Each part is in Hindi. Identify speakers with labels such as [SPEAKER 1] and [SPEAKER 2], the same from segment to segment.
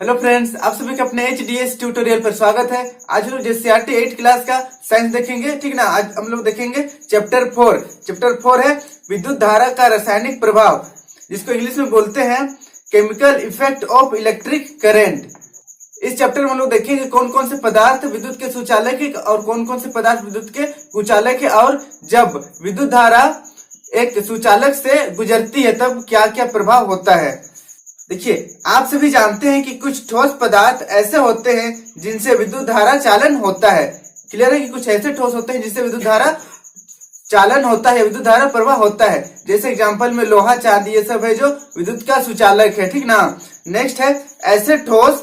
[SPEAKER 1] हेलो फ्रेंड्स, आप सभी का अपने HDS ट्यूटोरियल पर स्वागत है। आज हम लोग JCRT 8 क्लास का साइंस देखेंगे, ठीक ना। आज हम लोग देखेंगे चैप्टर 4 है विद्युत धारा का रासायनिक प्रभाव, जिसको इंग्लिश में बोलते हैं chemical effect of electric current. इस चैप्टर में हम लोग देखेंगे कौन कौन से पदार्थ विद्युत के सुचालक है और कौन कौन से पदार्थ विद्युत के कुचालक है, और जब विद्युत धारा एक सुचालक से गुजरती है तब क्या क्या प्रभाव होता है। देखिए, आप सभी जानते हैं कि कुछ ठोस पदार्थ ऐसे होते हैं जिनसे विद्युत धारा चालन होता है। क्लियर है कि कुछ ऐसे ठोस होते हैं जिससे विद्युत धारा चालन होता है, विद्युत धारा प्रवाह होता है। जैसे एग्जांपल में लोहा, चांदी, ये सब है जो विद्युत का सुचालक है, ठीक ना। नेक्स्ट है ऐसे ठोस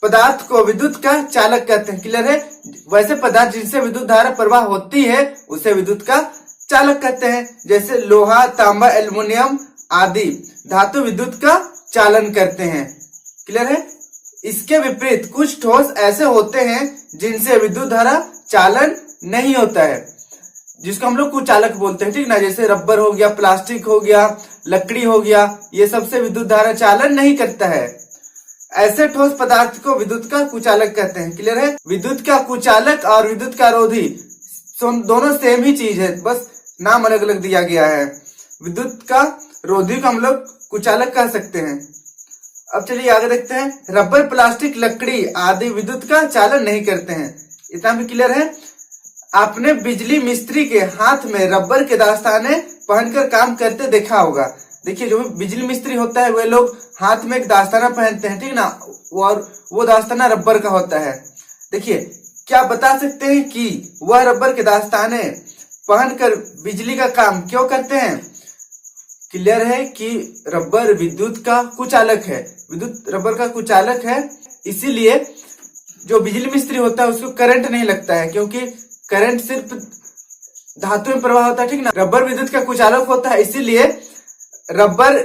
[SPEAKER 1] पदार्थ को विद्युत का चालक कहते हैं। क्लियर है, वैसे पदार्थ जिनसे विद्युत धारा प्रवाह होती है उसे विद्युत का चालक कहते हैं। जैसे लोहा, तांबा, एल्युमिनियम आदि धातु विद्युत का चालन करते हैं। क्लियर है। इसके विपरीत कुछ ठोस ऐसे होते हैं जिनसे विद्युत धारा चालन नहीं होता है, जिसको हम लोग कुचालक बोलते हैं, ठीक ना। जैसे रबर हो गया, प्लास्टिक हो गया, लकड़ी हो गया, ये सबसे विद्युत धारा चालन नहीं करता है। ऐसे ठोस पदार्थ को विद्युत का कुचालक कहते हैं। क्लियर है। विद्युत का कुचालक और विद्युत का रोधी दोनों सेम ही चीज है, बस नाम अलग अलग दिया गया है। विद्युत का रोधी को हम लोग कुचालक कह सकते हैं। अब चलिए आगे देखते हैं। रबर, प्लास्टिक, लकड़ी आदि विद्युत का चालन नहीं करते हैं। इतना भी क्लियर है। आपने बिजली मिस्त्री के हाथ में रबर के दास्ताने पहनकर काम करते देखा होगा। देखिए, जो बिजली मिस्त्री होता है वे लोग हाथ में एक दास्ताना पहनते हैं, ठीक ना, और वो दास्ताना रबर का होता है। देखिए, क्या बता सकते हैं कि वह रबर के दास्ताने पहनकर बिजली का काम क्यों करते हैं। क्लियर है कि रबर विद्युत का कुचालक है, विद्युत रबर का कुचालक है। इसीलिए जो बिजली मिस्त्री होता है उसको करंट नहीं लगता है, क्योंकि करंट सिर्फ धातु में प्रवाह होता है, ठीक ना। रबर विद्युत का कुचालक होता है, इसीलिए रबर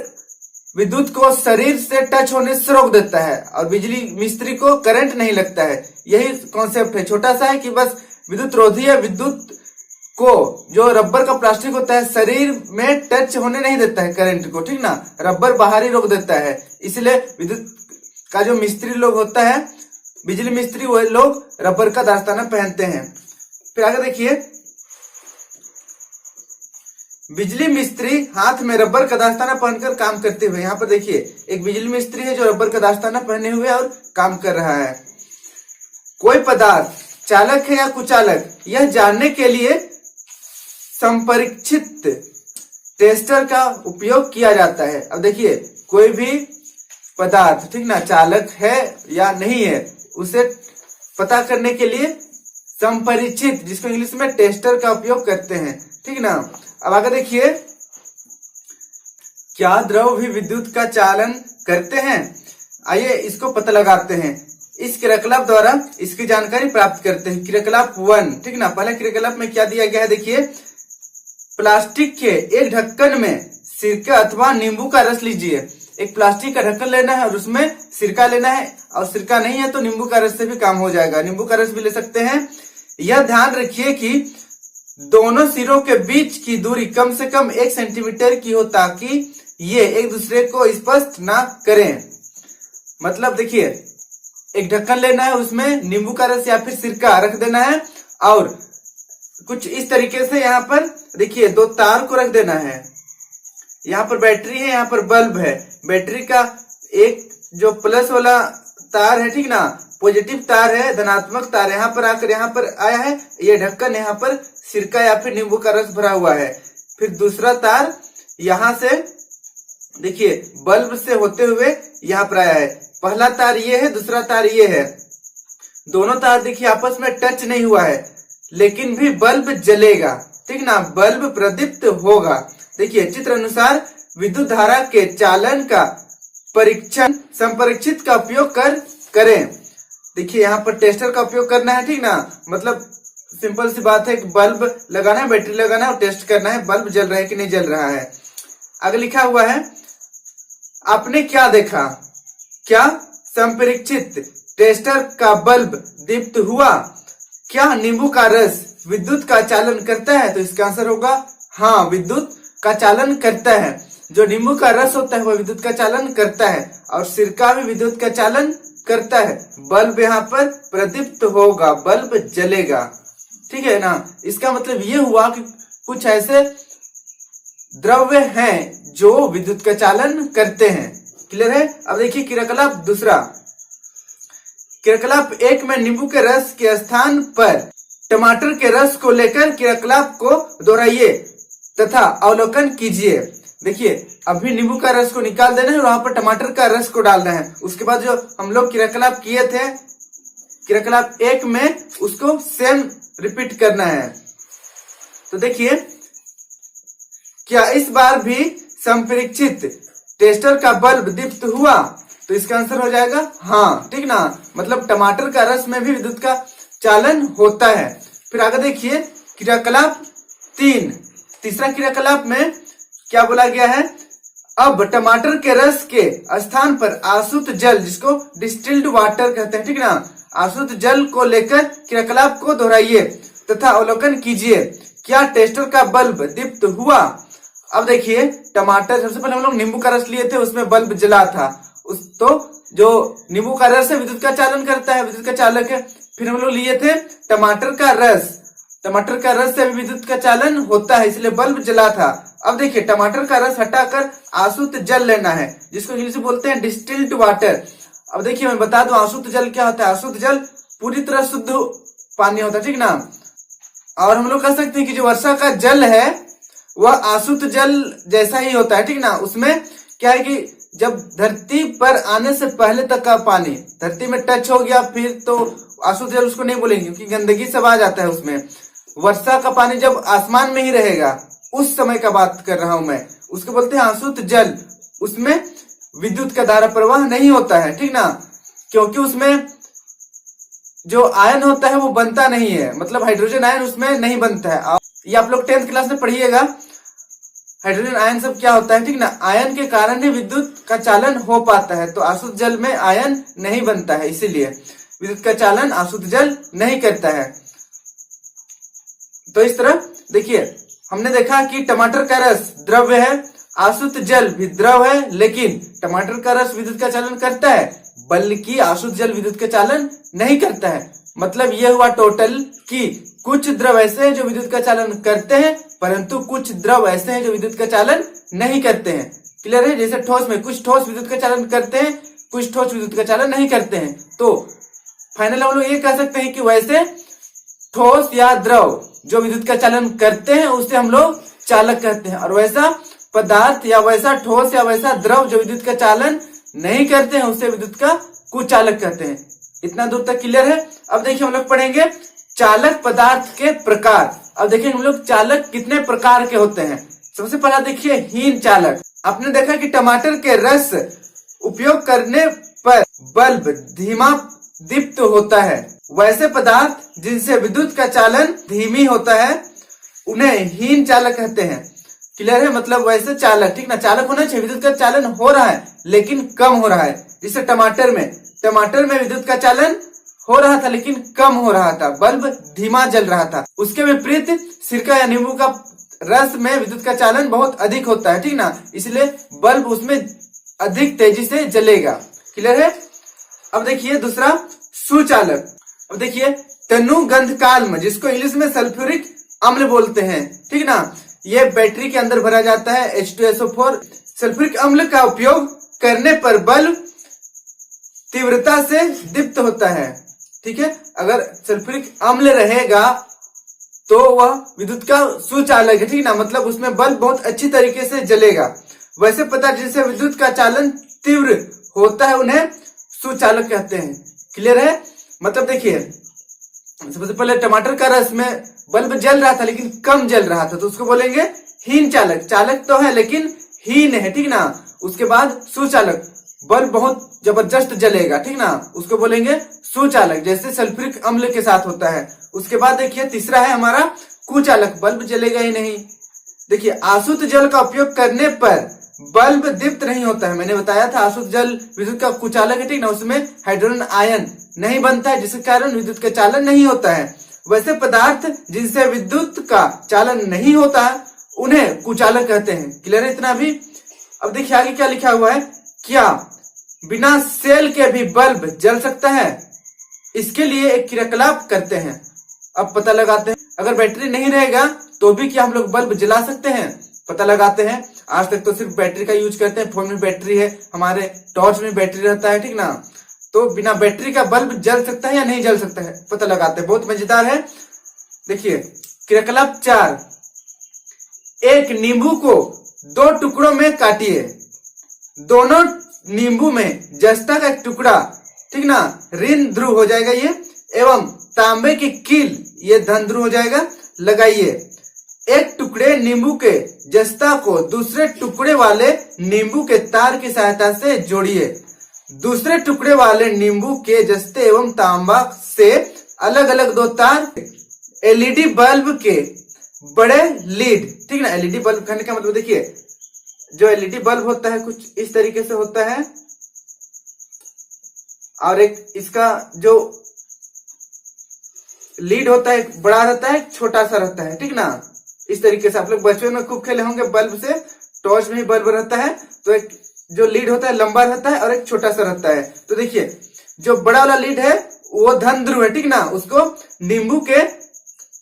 [SPEAKER 1] विद्युत को शरीर से टच होने से रोक देता है और बिजली मिस्त्री को करंट नहीं लगता है। यही कॉन्सेप्ट है, छोटा सा है कि बस विद्युत रोधी है, विद्युत को जो रबर का प्लास्टिक होता है शरीर में टच होने नहीं देता है करंट को, ठीक ना। रबर बाहर ही रोक देता है, इसलिए विद्युत का जो मिस्त्री लोग होता है, बिजली मिस्त्री, वो लोग रबर का दास्ताना पहनते हैं। फिर आगे देखिए, बिजली मिस्त्री हाथ में रबर का दास्ताना पहनकर काम करते हुए। यहाँ पर देखिए एक बिजली मिस्त्री है जो रबर का दास्ताना पहने हुए और काम कर रहा है। कोई पदार्थ चालक है या कुचालक, यह जानने के लिए संपरीक्षित टेस्टर का उपयोग किया जाता है। अब देखिए, कोई भी पदार्थ, ठीक ना, चालक है या नहीं है, उसे पता करने के लिए संपरीक्षित, जिसको इंग्लिश में टेस्टर का उपयोग करते हैं, ठीक ना। अब आगे देखिए, क्या द्रव भी विद्युत का चालन करते हैं। आइए इसको पता लगाते हैं। इस क्रियाकलाप द्वारा इसकी जानकारी प्राप्त करते हैं। क्रियाकलाप 1, ठीक ना। पहले क्रियाकलाप में क्या दिया गया है, देखिए, प्लास्टिक के एक ढक्कन में सिरका अथवा नींबू का रस लीजिए। एक प्लास्टिक का ढक्कन लेना है और उसमें सिरका लेना है, और सिरका नहीं है तो नींबू का रस से भी काम हो जाएगा, नींबू का रस भी ले सकते हैं। यह ध्यान रखिए कि दोनों सिरों के बीच की दूरी कम से कम 1 सेंटीमीटर की हो, ताकि ये एक दूसरे को स्पर्श ना करें। मतलब देखिए, एक ढक्कन लेना है, उसमें नींबू का रस या फिर सिरका रख देना है, और कुछ इस तरीके से यहाँ पर देखिए 2 तार को रख देना है। यहाँ पर बैटरी है, यहाँ पर बल्ब है। बैटरी का एक जो प्लस वाला तार है, ठीक ना, पॉजिटिव तार है, धनात्मक तार यहाँ पर आकर यहाँ पर आया है। ये ढक्कन, यहाँ पर सिरका या फिर नींबू का रस भरा हुआ है। फिर दूसरा तार यहाँ से देखिए बल्ब से होते हुए यहाँ पर आया है। पहला तार ये है, दूसरा तार ये है। दोनों तार देखिए आपस में टच नहीं हुआ है, लेकिन भी बल्ब जलेगा, ठीक ना, बल्ब प्रदीप्त होगा। देखिए चित्र अनुसार विद्युत धारा के चालन का परीक्षण संपरीक्षित का उपयोग करें। देखिए यहाँ पर टेस्टर का उपयोग करना है, ठीक ना। मतलब सिंपल सी बात है, बल्ब लगाना है, बैटरी लगाना है और टेस्ट करना है बल्ब जल रहा है कि नहीं जल रहा है। आगे लिखा हुआ है, आपने क्या देखा, क्या संपरीक्षित टेस्टर का बल्ब दीप्त हुआ। क्या नींबू का रस विद्युत का चालन करता है। तो इसका आंसर होगा हाँ, विद्युत का चालन करता है। जो नींबू का रस होता है वह विद्युत का चालन करता है, और सिरका भी विद्युत का चालन करता है, बल्ब यहाँ पर प्रदीप्त होगा, बल्ब जलेगा। ठीक है ना। इसका मतलब ये हुआ कि कुछ ऐसे द्रव्य हैं जो विद्युत का चालन करते हैं। क्लियर है। अब देखिए क्रियाकलाप दूसरा। क्रियाकलाप 1 में नींबू के रस के स्थान पर टमाटर के रस को लेकर क्रियाकलाप को दोहराइए तथा अवलोकन कीजिए। देखिए अभी नींबू का रस को निकाल देना है और वहां पर टमाटर का रस को डालना है। उसके बाद जो हम लोग क्रियाकलाप किए थे क्रियाकलाप 1 में, उसको सेम रिपीट करना है। तो देखिए क्या इस बार भी संपरीक्षित टेस्टर का बल्ब दीप्त हुआ? तो इसका आंसर हो जाएगा हाँ। ठीक ना। मतलब टमाटर का रस में भी विद्युत का चालन होता है। फिर आगे देखिए क्रियाकलाप 3, तीसरा क्रियाकलाप में क्या बोला गया है? अब टमाटर के रस के स्थान पर आसुत जल, जिसको डिस्टिल्ड वाटर कहते हैं, ठीक ना, आसुत जल को लेकर क्रियाकलाप को दोहराइए तथा अवलोकन कीजिए। क्या टेस्टर का बल्ब दीप्त हुआ? अब देखिए टमाटर, सबसे पहले हम लोग नींबू का रस लिए थे, उसमें बल्ब जला था। तो जो नींबू का रस है विद्युत का चालन करता है, विद्युत का चालक है। फिर हम लोग लिए थे टमाटर का रस, टमाटर का रस से भी विद्युत का चालन होता है, इसलिए बल्ब जला था। अब देखिए टमाटर का रस हटाकर आसुत जल लेना है, जिसको इंग्लिश में बोलते हैं डिस्टिल्ड वाटर। अब देखिए मैं बता दूं आसुत जल क्या होता है। आसुत जल पूरी तरह शुद्ध पानी होता है, ठीक ना। और हम लोग कह सकते हैं कि जो वर्षा का जल है वह आसुत जल जैसा ही होता है, ठीक ना। उसमें क्या है कि जब धरती पर आने से पहले तक का पानी धरती में टच हो गया फिर तो आसुत जल उसको नहीं बोलेंगे, क्योंकि गंदगी सब आ जाता है उसमें। वर्षा का पानी जब आसमान में ही रहेगा उस समय का बात कर रहा हूं मैं, उसको बोलते हैं आसुत जल। उसमें विद्युत का धारा प्रवाह नहीं होता है, ठीक ना, क्योंकि उसमें जो आयन होता है वो बनता नहीं है, मतलब हाइड्रोजन आयन उसमें नहीं बनता है। ये आप लोग 10th क्लास में पढ़िएगा हाइड्रोजन आयन सब क्या होता है, ठीक ना। आयन के कारण ही विद्युत का चालन हो पाता है, तो आसुत जल में आयन नहीं बनता है, इसीलिए विद्युत का चालन आसुत जल नहीं करता है। तो इस तरह देखिए हमने देखा कि टमाटर का रस द्रव्य है, आसुत जल भी द्रव है, लेकिन टमाटर का रस विद्युत का चालन करता है, बल्कि आसुत जल विद्युत का चालन नहीं करता है। मतलब यह हुआ टोटल कि कुछ द्रव ऐसे हैं जो विद्युत का चालन करते हैं, परंतु कुछ द्रव ऐसे हैं जो विद्युत का चालन नहीं करते हैं। क्लियर है। जैसे ठोस में कुछ ठोस विद्युत का चालन करते हैं, कुछ ठोस विद्युत का चालन नहीं करते हैं। तो फाइनल हम लोग ये कह सकते हैं कि वैसे ठोस या द्रव जो विद्युत का चालन करते हैं उसे हम लोग चालक कहते हैं, और वैसा पदार्थ या वैसा ठोस या वैसा द्रव जो विद्युत का चालन नहीं करते हैं उसे विद्युत का कुचालक कहते हैं। इतना दूर तक क्लियर है। अब देखिए हम लोग पढ़ेंगे चालक पदार्थ के प्रकार। अब देखिए हम लोग चालक कितने प्रकार के होते हैं। सबसे पहला देखिए हीन चालक। आपने देखा कि टमाटर के रस उपयोग करने पर बल्ब धीमा दीप्त होता है। वैसे पदार्थ जिनसे विद्युत का चालन धीमी होता है उन्हें हीन चालक कहते हैं। क्लियर है। मतलब वैसे चालक, ठीक ना, चालक होना चाहिए, विद्युत का चालन हो रहा है लेकिन कम हो रहा है। जैसे टमाटर में विद्युत का चालन हो रहा था लेकिन कम हो रहा था, बल्ब धीमा जल रहा था। उसके विपरीत सिरका या नींबू का रस में विद्युत का चालन बहुत अधिक होता है, ठीक ना, इसलिए बल्ब उसमें अधिक तेजी से जलेगा। क्लियर है। अब देखिए दूसरा सुचालक। अब देखिए तनुगंधकाल्म, जिसको इंग्लिश में सल्फ्यूरिक अम्ल बोलते हैं, ठीक ना, ये बैटरी के अंदर भरा जाता है H2SO4। सल्फ्यूरिक अम्ल का उपयोग करने पर बल्ब तीव्रता से दीप्त होता है, ठीक है। अगर सल्फ्यूरिक अम्ल रहेगा तो वह विद्युत का सुचालक है, ठीक ना, मतलब उसमें बल्ब बहुत अच्छी तरीके से जलेगा। वैसे पदार्थ जिससे विद्युत का चालन तीव्र होता है उन्हें सुचालक कहते हैं। क्लियर है। मतलब देखिए सबसे पहले टमाटर का रस में बल्ब जल रहा था लेकिन कम जल रहा था, तो उसको बोलेंगे हीन चालक। चालक तो है लेकिन हीन है, ठीक ना। उसके बाद सुचालक, बल्ब बहुत जबरदस्त जलेगा, ठीक ना, उसको बोलेंगे सुचालक, जैसे सल्फ्यूरिक अम्ल के साथ होता है। उसके बाद देखिए तीसरा है हमारा कुचालक, बल्ब जलेगा ही नहीं। देखिए आसुत जल का उपयोग करने पर बल्ब दीप्त नहीं होता है। मैंने बताया था आसुत जल विद्युत का कुचालक है, ठीक ना, उसमें हाइड्रोजन आयन नहीं बनता है, जिसके कारण विद्युत का चालन नहीं होता है। वैसे पदार्थ जिनसे विद्युत का चालन नहीं होता उन्हें कुचालक कहते हैं। क्लियर है इतना भी। अब देखिए आगे क्या लिखा हुआ है। क्या बिना सेल के भी बल्ब जल सकता है? इसके लिए एक क्रियाकलाप करते हैं। अब पता लगाते हैं, अगर बैटरी नहीं रहेगा तो भी क्या हम लोग बल्ब जला सकते हैं? पता लगाते हैं। आज तक तो सिर्फ बैटरी का यूज करते हैं, फोन में बैटरी है, हमारे टॉर्च में बैटरी रहता है, ठीक ना। तो बिना बैटरी का बल्ब जल सकता है या नहीं जल सकता है, पता लगाते हैं। बहुत मजेदार है। देखिए क्रियाकलाप 4, एक नींबू को 2 टुकड़ों में काटिए। दोनों नींबू में जस्ता का एक टुकड़ा, ठीक ना, ऋण ध्रुव हो जाएगा ये, एवं तांबे की कील ये धन ध्रुव हो जाएगा, लगाइए। एक टुकड़े नींबू के जस्ता को दूसरे टुकड़े वाले नींबू के तार की सहायता से जोड़िए। दूसरे टुकड़े वाले नींबू के जस्ते एवं तांबा से अलग अलग 2 तार एलईडी बल्ब के बड़े लीड, ठीक ना। एलईडी बल्ब कहने का मतलब देखिए, जो एलईडी बल्ब होता है कुछ इस तरीके से होता है, और एक इसका जो लीड होता है एक बड़ा रहता है, एक छोटा सा रहता है, ठीक ना। इस तरीके से आप लोग बचपन में खूब खेले होंगे बल्ब से, टॉर्च में ही बल्ब रहता है, तो एक जो लीड होता है लंबा रहता है और एक छोटा सा रहता है। तो देखिए जो बड़ा वाला लीड है वो धन ध्रुव है, ठीक ना। उसको नींबू के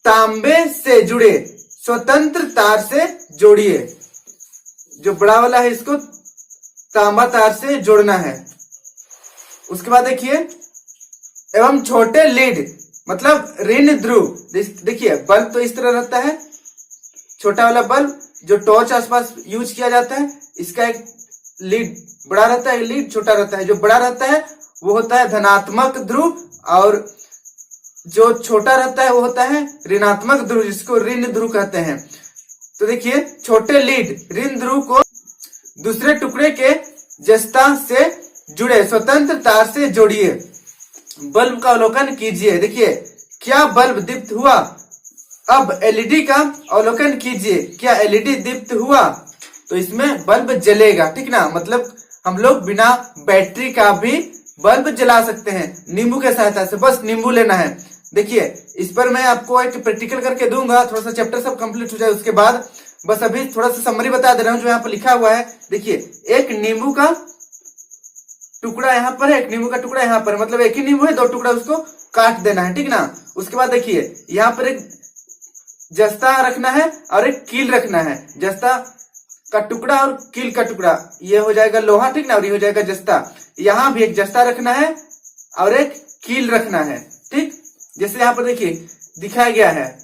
[SPEAKER 1] तांबे से जुड़े स्वतंत्र तार से जोड़िए। जो बड़ा वाला है इसको तांबा तार से जोड़ना है। उसके बाद देखिए, एवं छोटे लीड मतलब ऋण ध्रुव, देखिए बल्ब तो इस तरह रहता है, छोटा वाला बल्ब जो टॉर्च आसपास यूज किया जाता है, इसका एक लीड बड़ा रहता है, लीड छोटा रहता है। जो बड़ा रहता है वो होता है धनात्मक ध्रुव, और जो छोटा रहता है वो होता है ऋणात्मक ध्रुव, जिसको ऋण ध्रुव कहते हैं। तो देखिए छोटे लीड ऋण ध्रुव को दूसरे टुकड़े के जस्ता से जुड़े स्वतंत्र तार से जोड़िए। बल्ब का अवलोकन कीजिए। देखिए क्या बल्ब दीप्त हुआ? अब एलईडी का अवलोकन कीजिए, क्या एलईडी दीप्त हुआ? तो इसमें बल्ब जलेगा, ठीक ना। मतलब हम लोग बिना बैटरी का भी बल्ब जला सकते हैं नींबू के सहायता से। बस नींबू लेना है। देखिए इस पर मैं आपको एक प्रैक्टिकल करके दूंगा, थोड़ा सा चैप्टर सब कंप्लीट हो जाए उसके बाद। बस अभी थोड़ा सा समरी बता दे रहा हूँ जो यहाँ पर लिखा हुआ है। देखिए एक नींबू का टुकड़ा यहाँ पर है, एक नींबू का टुकड़ा यहाँ पर, मतलब एक ही नींबू है, 2 टुकड़ा उसको काट देना है, ठीक ना। उसके बाद देखिए यहाँ पर एक जस्ता रखना है और एक कील रखना है। जस्ता का टुकड़ा और कील का टुकड़ा, ये हो जाएगा लोहा, ठीक ना, और ये हो जाएगा जस्ता। यहाँ भी एक जस्ता रखना है और एक कील रखना है, ठीक। जैसे यहाँ पर देखिए दिखाया गया है,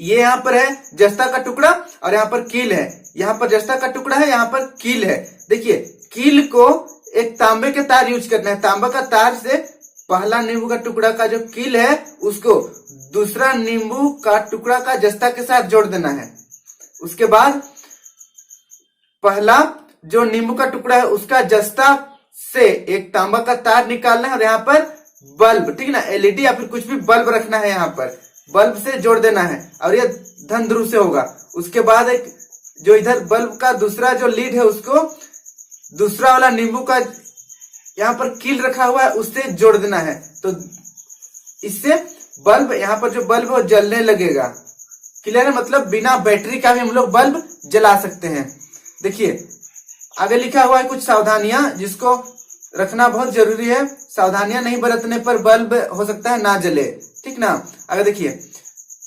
[SPEAKER 1] ये यहाँ पर है जस्ता का टुकड़ा और यहाँ पर कील है। यहाँ पर जस्ता का टुकड़ा है, यहाँ पर कील है। देखिए कील को एक तांबे के तार यूज करना है। तांबा का तार से पहला नींबू का टुकड़ा का जो कील है उसको दूसरा नींबू का टुकड़ा का जस्ता के साथ जोड़ देना है। उसके बाद पहला जो नींबू का टुकड़ा है उसका जस्ता से एक तांबा का तार निकालना है और यहाँ पर बल्ब, ठीक ना, एलईडी या फिर कुछ भी बल्ब रखना है, यहाँ पर बल्ब से जोड़ देना है और ये धन ध्रुव से होगा। उसके बाद एक जो इधर बल्ब का दूसरा जो लीड है उसको दूसरा वाला नींबू का यहाँ पर कील रखा हुआ है उससे जोड़ देना है। तो इससे बल्ब, यहाँ पर जो बल्ब है वो जलने लगेगा। क्लियर है? मतलब बिना बैटरी का भी हम लोग बल्ब जला सकते हैं। देखिए आगे लिखा हुआ है कुछ सावधानियां जिसको रखना बहुत जरूरी है। सावधानियां नहीं बरतने पर बल्ब हो सकता है ना जले, ठीक ना। अगर देखिए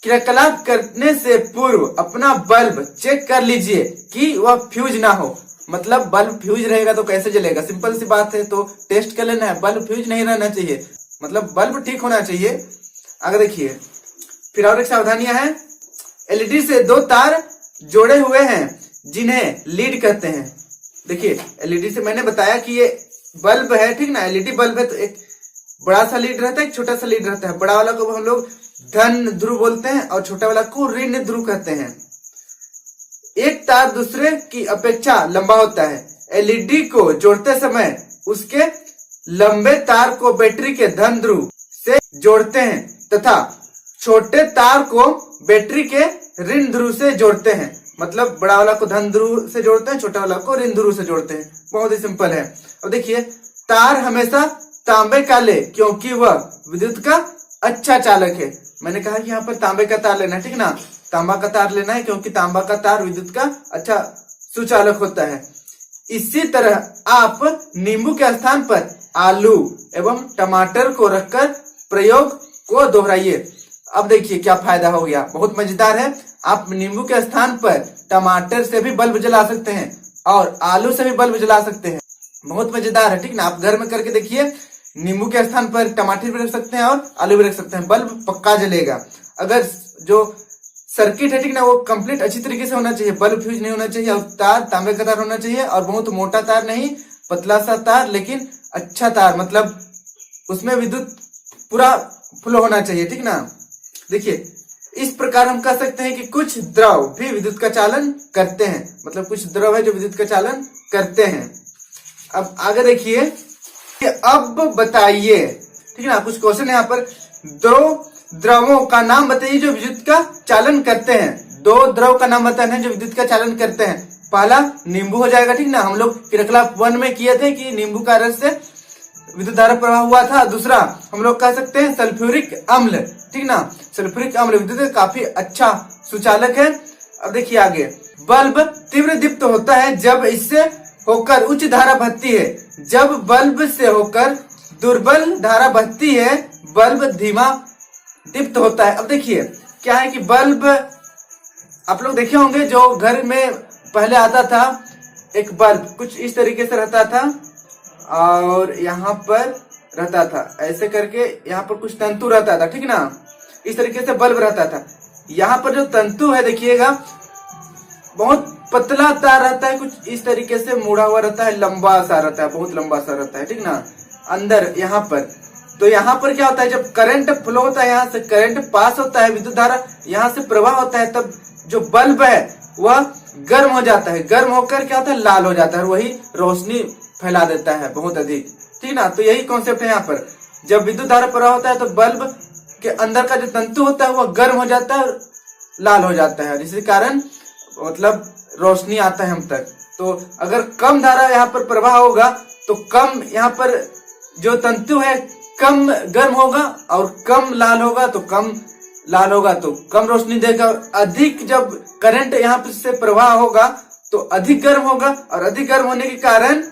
[SPEAKER 1] क्रियाकलाप करने से पूर्व अपना बल्ब चेक कर लीजिए कि वह फ्यूज ना हो। मतलब बल्ब फ्यूज रहेगा तो कैसे जलेगा? सिंपल सी बात है, तो टेस्ट कर लेना है। बल्ब फ्यूज नहीं रहना चाहिए, मतलब बल्ब ठीक होना चाहिए। अगर देखिए फिर और एक सावधानियां है, एलईडी से 2 तार जोड़े हुए हैं जिन्हें लीड कहते हैं। देखिए एलईडी से मैंने बताया कि ये बल्ब है, ठीक ना, एलईडी बल्ब है, तो एक बड़ा सा लीड रहता है, एक छोटा सा लीड रहता है। बड़ा वाला को हम लोग धन ध्रुव बोलते हैं और छोटा वाला को ऋण ध्रुव कहते हैं। एक तार दूसरे की अपेक्षा लंबा होता है। एलईडी को जोड़ते समय उसके लंबे तार को बैटरी के धन ध्रुव से जोड़ते हैं तथा छोटे तार को बैटरी के ऋण ध्रुव से जोड़ते हैं। मतलब बड़ा वाला को धन ध्रुव से जोड़ते हैं, छोटा वाला को ऋण ध्रुव से जोड़ते हैं। बहुत ही सिंपल है। और देखिए तार हमेशा तांबे का ले क्योंकि वह विद्युत का अच्छा चालक है। मैंने कहा कि यहाँ पर तांबे का तार लेना है, ठीक ना, तांबा का तार लेना है क्योंकि तांबा का तार विद्युत का अच्छा सुचालक होता है। इसी तरह आप नींबू के स्थान पर आलू एवं टमाटर को रखकर प्रयोग को दोहराइए। अब देखिए क्या फायदा हो गया, बहुत मजेदार है। आप नींबू के स्थान पर टमाटर से भी बल्ब जला सकते हैं और आलू से भी बल्ब जला सकते हैं। बहुत मजेदार है, ठीक ना। आप घर में करके देखिए, नींबू के स्थान पर टमाटर भी रख सकते हैं और आलू भी रख सकते हैं, बल्ब पक्का जलेगा। अगर जो सर्किट है, ठीक ना, वो कंप्लीट अच्छी तरीके से होना चाहिए, बल्ब फ्यूज नहीं होना चाहिए और तार तांबे का तार होना चाहिए और बहुत मोटा तार नहीं, पतला सा तार लेकिन अच्छा तार, मतलब उसमें विद्युत पूरा फ्लो होना चाहिए, ठीक ना। देखिए इस प्रकार हम कह सकते हैं कि कुछ द्रव भी विद्युत का चालन करते हैं, मतलब कुछ द्रव है जो विद्युत का चालन करते हैं। अब आगे देखिए, अब बताइए, ठीक है ना, कुछ क्वेश्चन है यहाँ पर। दो द्रवों का नाम बताइए जो विद्युत का चालन करते हैं। दो द्रव का नाम बताना है जो विद्युत का चालन करते हैं। पहला नींबू हो जाएगा, ठीक ना, हम लोग क्रियाकलाप 1 में किए थे कि नींबू का रस से विद्युत धारा प्रवाह हुआ था। दूसरा हम लोग कह सकते हैं सल्फ्यूरिक अम्ल, ठीक ना, सल्फ्यूरिक अम्ल विद्युत का काफी अच्छा सुचालक है। अब देखिए आगे, बल्ब तीव्र दीप्त होता है जब इससे होकर उच्च धारा बहती है, जब बल्ब से होकर दुर्बल धारा बहती है बल्ब धीमा दीप्त होता है। अब देखिए क्या है कि बल्ब आप लोग देखे होंगे, जो घर में पहले आता था एक बल्ब कुछ इस तरीके से रहता था और यहाँ पर रहता था ऐसे करके, यहाँ पर कुछ तंतु रहता था, ठीक ना, इस तरीके से बल्ब रहता था। यहाँ पर जो तंतु है देखिएगा, बहुत पतला तार रहता है, कुछ इस तरीके से मुड़ा हुआ रहता है, लंबा सा रहता है, बहुत लंबा सा रहता है, ठीक ना, अंदर यहाँ पर। तो यहाँ पर क्या होता है, जब करंट फ्लो होता है, यहाँ से करंट पास होता है, विद्युत धारा यहाँ से प्रवाह होता है, तब जो बल्ब है वह गर्म हो जाता है, गर्म होकर क्या होता है, लाल हो जाता है, वही रोशनी फैला देता है बहुत अधिक, ठीक ना। तो यही कॉन्सेप्ट है यहाँ पर, जब विद्युत धारा प्रवाह होता है तो बल्ब के अंदर का जो तंतु होता है वह गर्म हो जाता है और लाल हो जाता है, जिसके कारण मतलब रोशनी आता है हम तक। तो अगर कम धारा यहाँ पर प्रवाह होगा तो कम यहाँ पर जो तंतु है कम गर्म होगा और कम लाल होगा, तो कम लाल होगा तो कम रोशनी देगा, और अधिक जब करंट यहाँ से प्रवाह होगा तो अधिक गर्म होगा, और अधिक गर्म होने के कारण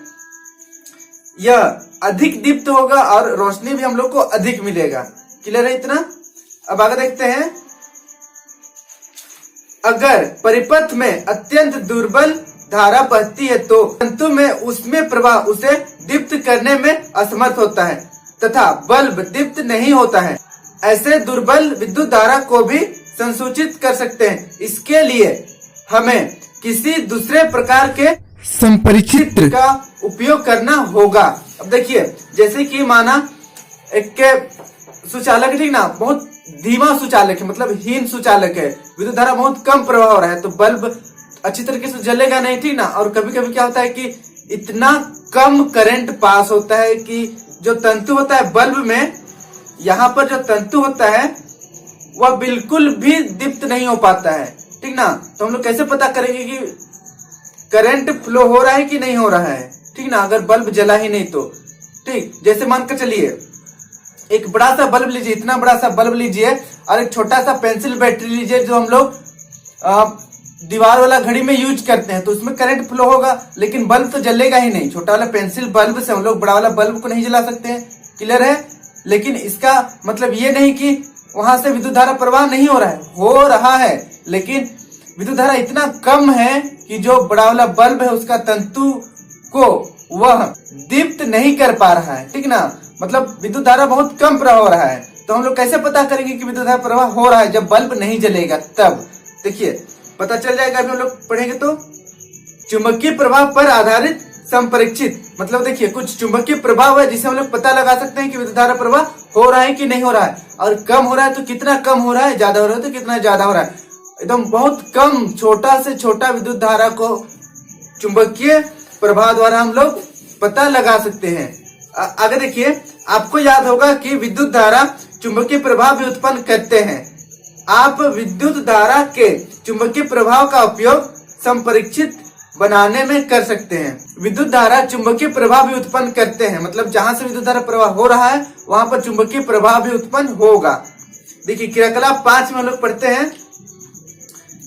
[SPEAKER 1] यह अधिक दीप्त होगा और रोशनी भी हम लोग को अधिक मिलेगा। क्लियर है इतना। अब आगे देखते हैं, अगर परिपथ में अत्यंत दुर्बल धारा बहती है तो तंतु में उसमें प्रवाह उसे दीप्त करने में असमर्थ होता है तथा बल्ब दीप्त नहीं होता है। ऐसे दुर्बल विद्युत धारा को भी संसूचित कर सकते हैं। इसके लिए हमें किसी दूसरे प्रकार के संपरिचित का उपयोग करना होगा। अब देखिए, जैसे कि माना एक सुचालक है, ठीक ना, बहुत धीमा सुचालक है, मतलब हीन सुचालक है, विद्युत धारा बहुत कम प्रवाह हो रहा है तो बल्ब अच्छी तरीके से जलेगा नहीं, ठीक ना। और कभी कभी क्या होता है कि इतना कम करंट पास होता है कि जो तंतु होता है बल्ब में, यहाँ पर जो तंतु होता है वह बिल्कुल भी दीप्त नहीं हो पाता है, ठीक ना। तो हम लोग कैसे पता करेंगे कि करंट फ्लो हो रहा है कि नहीं हो रहा है, ठीक ना, अगर बल्ब जला ही नहीं तो। ठीक, जैसे मानकर चलिए एक बड़ा सा बल्ब लीजिए, इतना बड़ा सा बल्ब लीजिए और एक छोटा सा पेंसिल बैटरी लीजिए जो हम लोग दीवार वाला घड़ी में यूज करते हैं, तो उसमें करंट फ्लो होगा लेकिन बल्ब तो जलेगा ही नहीं। छोटा वाला पेंसिल बल्ब से हम लोग बड़ा वाला बल्ब को नहीं जला सकते हैं। क्लियर है। लेकिन इसका मतलब ये नहीं कि वहां से विद्युत धारा प्रवाह नहीं हो रहा है, लेकिन विद्युत धारा इतना कम है कि जो बड़ा वाला बल्ब है उसका तंतु को वह दीप्त नहीं कर पा रहा है, ठीक ना। मतलब विद्युत धारा बहुत कम प्रवाह हो रहा है। तो हम लोग कैसे पता करेंगे कि विद्युत धारा प्रवाह हो रहा है? जब बल्ब नहीं जलेगा तब देखिए पता चल जाएगा। अभी हम लोग पढ़ेंगे तो चुंबकीय प्रवाह पर आधारित संपरीक्षित, मतलब देखिए कुछ चुंबकीय प्रभाव है जिसे हम लोग पता लगा सकते हैं कि विद्युत धारा प्रवाह हो रहा है कि नहीं हो रहा है, और कम हो रहा है तो कितना कम हो रहा है, ज्यादा हो रहा है तो कितना ज्यादा हो रहा है। एकदम बहुत कम छोटा से छोटा विद्युत धारा को चुंबकीय प्रभाव द्वारा हम लोग पता लगा सकते हैं। आगे देखिए, आपको याद होगा कि विद्युत धारा चुंबकीय प्रभाव भी उत्पन्न करते हैं। आप विद्युत धारा के चुंबकीय प्रभाव का उपयोग संपरीक्षित बनाने में कर सकते हैं। विद्युत धारा चुंबकीय प्रभाव भी उत्पन्न करते हैं, मतलब जहां से विद्युत धारा प्रवाह हो रहा है वहां पर चुंबकीय प्रभाव भी उत्पन्न होगा। देखिए क्रियाकलाप 5 में हम लोग पढ़ते हैं,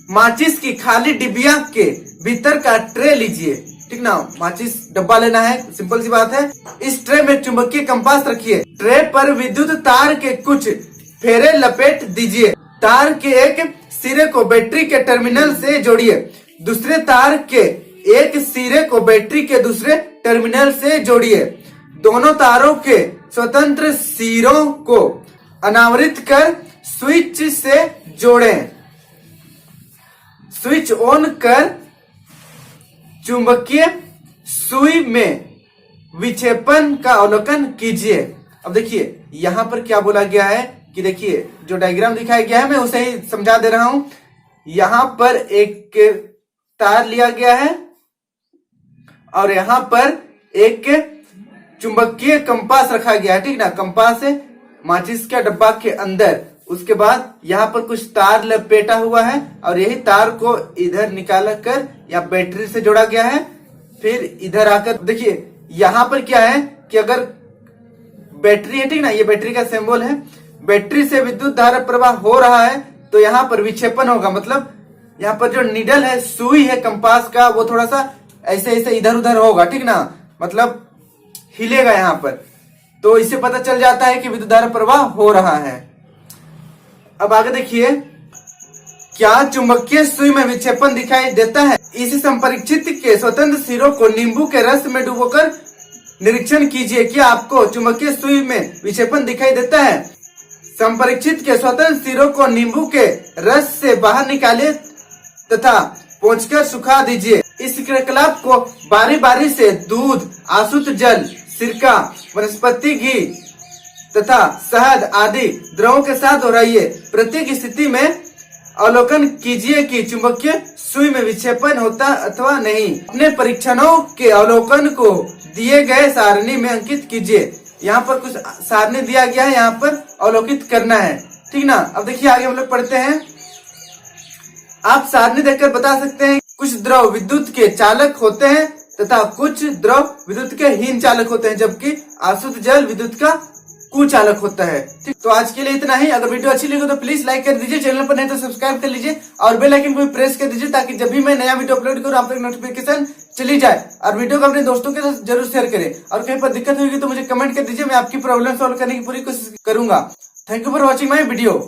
[SPEAKER 1] माचिस की खाली डिबिया के भीतर का ट्रे लीजिए, ठीक ना, माचिस डब्बा लेना है, सिंपल सी बात है। इस ट्रे में चुंबकीय कंपास रखिए। ट्रे पर विद्युत तार के कुछ फेरे लपेट दीजिए। तार के एक सिरे को बैटरी के टर्मिनल से जोड़िए। दूसरे तार के एक सिरे को बैटरी के दूसरे टर्मिनल से जोड़िए। दोनों तारों के स्वतंत्र सिरों को अनावृत कर स्विच से जोड़ें। स्विच ऑन कर चुंबकीय सुई में विक्षेपण का अवलोकन कीजिए। अब देखिए यहां पर क्या बोला गया है कि देखिए जो डायग्राम दिखाया गया है मैं उसे ही समझा दे रहा हूं। यहां पर एक तार लिया गया है और यहां पर एक चुंबकीय कंपास रखा गया है, ठीक ना। कंपास है माचिस के डब्बा के अंदर। उसके बाद यहाँ पर कुछ तार लपेटा हुआ है और यही तार को इधर निकाल कर या बैटरी से जोड़ा गया है। फिर इधर आकर देखिए यहाँ पर क्या है कि अगर बैटरी है, ठीक ना, ये बैटरी का सिंबल है। बैटरी से विद्युत धारा प्रवाह हो रहा है तो यहाँ पर विक्षेपण होगा। मतलब यहाँ पर जो निडल है, सुई है कंपास का, वो थोड़ा सा ऐसे ऐसे इधर उधर होगा, ठीक ना, मतलब हिलेगा यहाँ पर। तो इससे पता चल जाता है कि विद्युत धारा प्रवाह हो रहा है। अब आगे देखिए, क्या चुंबकीय सुई में विक्षेपण दिखाई देता है? इस संपरीक्षित के स्वतंत्र सिरों को नींबू के रस में डुबोकर निरीक्षण कीजिए। क्या आपको चुंबकीय सुई में विक्षेपण दिखाई देता है? संपरीक्षित के स्वतंत्र सिरों को नींबू के रस से बाहर निकालिए तथा पोंछकर सुखा दीजिए। इस क्रियाकलाप को बारी बारी से दूध, आसुत जल, सिरका, वनस्पति घी तथा शहद आदि द्रवों के साथ दोहराइए। प्रत्येक स्थिति में अवलोकन कीजिए कि चुंबकीय सुई में विक्षेपण होता अथवा नहीं। अपने परीक्षणों के अवलोकन को दिए गए सारणी में अंकित कीजिए। यहाँ पर कुछ सारणी दिया गया है, यहाँ पर अवलोकित करना है, ठीक ना। अब देखिए आगे हम लोग पढ़ते हैं। आप सारणी देखकर बता सकते हैं कुछ द्रव विद्युत के चालक होते हैं तथा कुछ द्रव विद्युत के हीन चालक होते हैं, जबकि आसुत जल विद्युत का कुचालक होता है। ठीक, तो आज के लिए इतना ही। अगर वीडियो अच्छी लगी तो प्लीज लाइक कर दीजिए, चैनल पर नहीं तो सब्सक्राइब कर लीजिए और बेल आइकन को भी प्रेस कर दीजिए ताकि जब भी मैं नया वीडियो अपलोड करूं आप तक नोटिफिकेशन चली जाए। और वीडियो को अपने दोस्तों के साथ जरूर शेयर करें। और कहीं पर दिक्कत होगी तो मुझे कमेंट कर दीजिए, मैं आपकी प्रॉब्लम सॉल्व करने की पूरी कोशिश करूंगा। Thank you for watching my video.